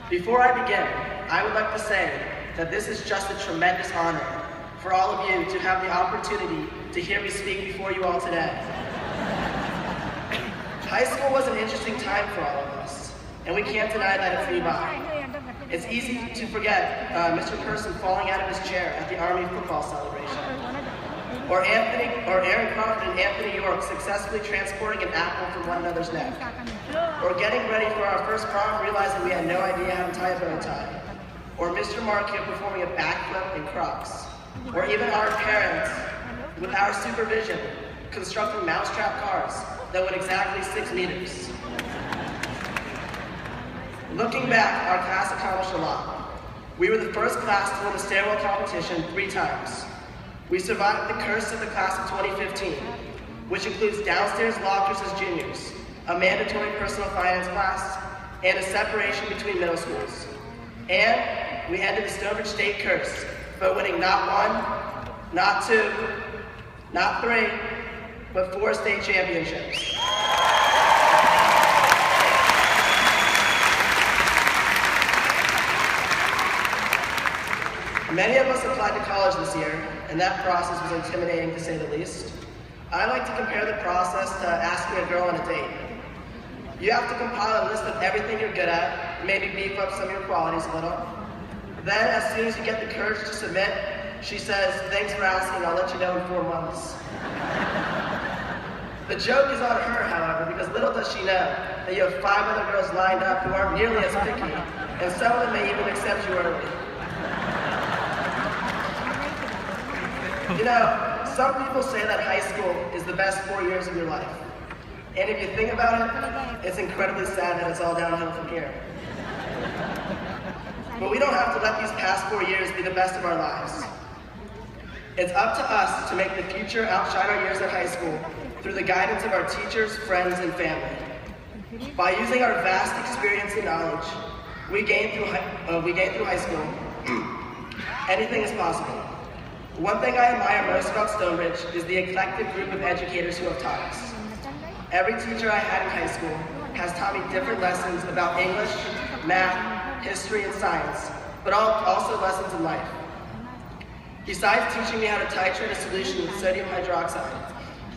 Before I begin, I would like to say that this is just a tremendous honor for all of you to have the opportunity to hear me speak before you all today. High school was an interesting time for all of us, and we can't deny that it flew by. It's easy to forget Mr. Person falling out of his chair at the Army football celebration, or Aaron Crawford and Anthony York successfully transporting an apple from one another's neck, or getting ready for our first prom realizing we had no idea how to tie a bow tie, or Mr. Marquez performing a backflip in Crocs, or even our parents, with our supervision, constructing mousetrap cars that went exactly 6 meters. Looking back, our class accomplished a lot. We were the first class to win the stairwell competition 3 times. We survived the curse of the class of 2015, which includes downstairs lockers as juniors, a mandatory personal finance class, and a separation between middle schools. And we ended the Stonebridge State curse by winning not 1, not 2, not 3, but 4 state championships. Many of us applied to college this year, and that process was intimidating to say the least. I like to compare the process to asking a girl on a date. You have to compile a list of everything you're good at, maybe beef up some of your qualities a little. Then, as soon as you get the courage to submit, she says, "Thanks for asking, I'll let you know in 4 months." The joke is on her, however, because little does she know that you have 5 other girls lined up who aren't nearly as picky, and some of them may even accept you early. You know, some people say that high school is the best 4 years of your life. And if you think about it, it's incredibly sad that it's all downhill from here. But we don't have to let these past 4 years be the best of our lives. It's up to us to make the future outshine our years at high school through the guidance of our teachers, friends, and family. By using our vast experience and knowledge we gain through high school, anything is possible. One thing I admire most about Stonebridge is the eclectic group of educators who have taught us. Every teacher I had in high school has taught me different lessons about English, math, history, and science, but also lessons in life. Besides teaching me how to titrate a solution with sodium hydroxide,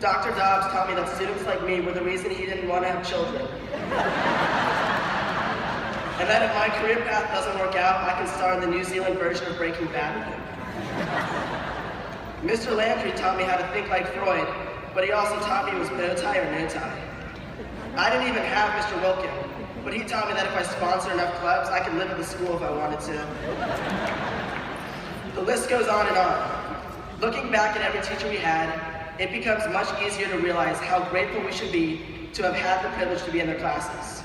Dr. Dobbs taught me that students like me were the reason he didn't want to have children. And that if my career path doesn't work out, I can star in the New Zealand version of Breaking Bad with him. Mr. Landry taught me how to think like Freud, but he also taught me it was bow tie or no tie. I didn't even have Mr. Wilkin, but he taught me that if I sponsor enough clubs, I could live at the school if I wanted to. The list goes on and on. Looking back at every teacher we had, it becomes much easier to realize how grateful we should be to have had the privilege to be in their classes.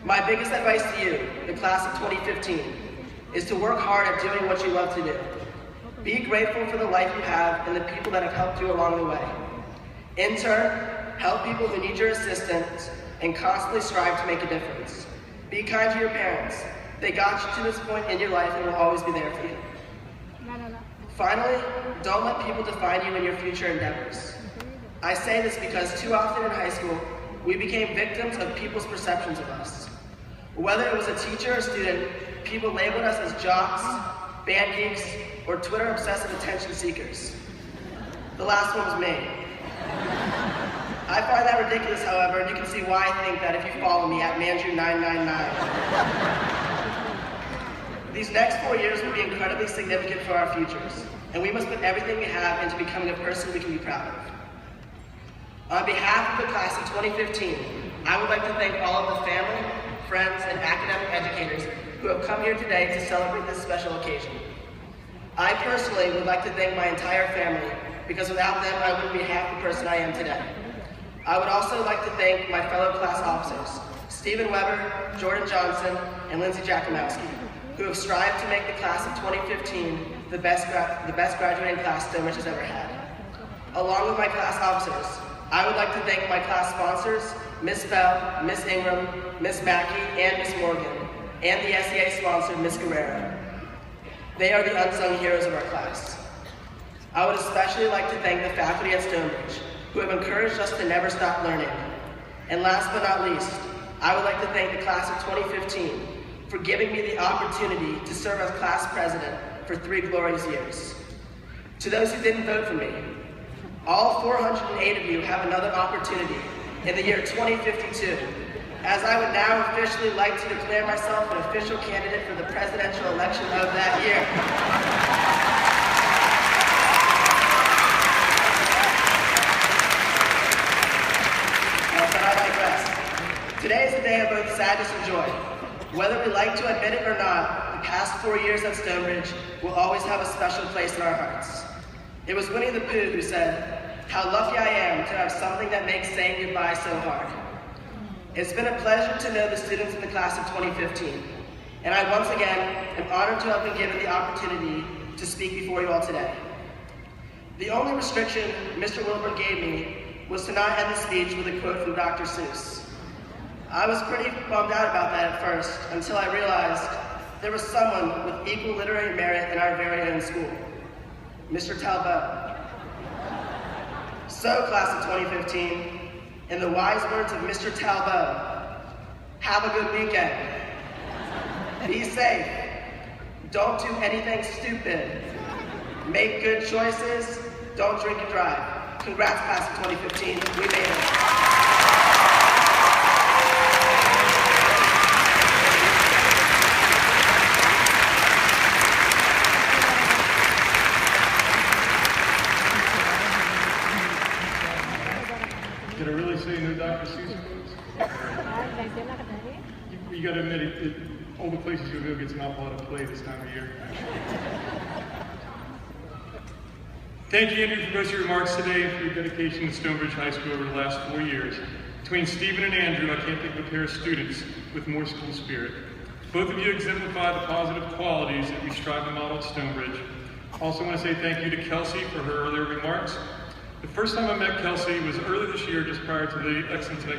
My biggest advice to you, the class of 2015, is to work hard at doing what you love to do. Be grateful for the life you have and the people that have helped you along the way. In turn, help people who need your assistance and constantly strive to make a difference. Be kind to your parents. They got you to this point in your life and will always be there for you. Finally, don't let people define you in your future endeavors. I say this because too often in high school, we became victims of people's perceptions of us. Whether it was a teacher or student, people labeled us as jocks, band geeks, or Twitter-obsessive attention seekers. The last one was me. I find that ridiculous, however, and you can see why I think that if you follow me at Mandrew999. These next 4 years will be incredibly significant for our futures, and we must put everything we have into becoming a person we can be proud of. On behalf of the class of 2015, I would like to thank all of the family, friends, and academic educators who have come here today to celebrate this special occasion. I personally would like to thank my entire family, because without them, I wouldn't be half the person I am today. I would also like to thank my fellow class officers, Stephen Weber, Jordan Johnson, and Lindsay Jakomowski, who have strived to make the class of 2015 the best graduating class Stonebridge has ever had. Along with my class officers, I would like to thank my class sponsors, Ms. Bell, Ms. Ingram, Ms. Mackey, and Ms. Morgan, and the SEA sponsor, Ms. Guerrero. They are the unsung heroes of our class. I would especially like to thank the faculty at Stonebridge, who have encouraged us to never stop learning. And last but not least, I would like to thank the class of 2015 for giving me the opportunity to serve as class president for 3 glorious years. To those who didn't vote for me, all 408 of you have another opportunity in the year 2052, as I would now officially like to declare myself an official candidate for the presidential election of that year. But I digress. Today is a day of both sadness and joy. Whether we like to admit it or not, the past 4 years at Stonebridge will always have a special place in our hearts. It was Winnie the Pooh who said, "How lucky I am to have something that makes saying goodbye so hard." It's been a pleasure to know the students in the class of 2015, and I once again am honored to have been given the opportunity to speak before you all today. The only restriction Mr. Wilburn gave me was to not end the speech with a quote from Dr. Seuss. I was pretty bummed out about that at first, until I realized there was someone with equal literary merit in our very own school, Mr. Talbot. So, class of 2015, in the wise words of Mr. Talbot, have a good weekend. Be safe. Don't do anything stupid. Make good choices. Don't drink and drive. Congrats, class of 2015. We made it. Did I really say no Dr. Seuss quotes? You gotta admit it, all the places you'll go gets an awful lot of play this time of year. Thank you, Andrew, for most of your remarks today and for your dedication to Stonebridge High School over the last 4 years. Between Stephen and Andrew, I can't think of a pair of students with more school spirit. Both of you exemplify the positive qualities that we strive to model at Stonebridge. I also want to say thank you to Kelsey for her earlier remarks. The first time I met Kelsey was earlier this year, just prior to the Excellence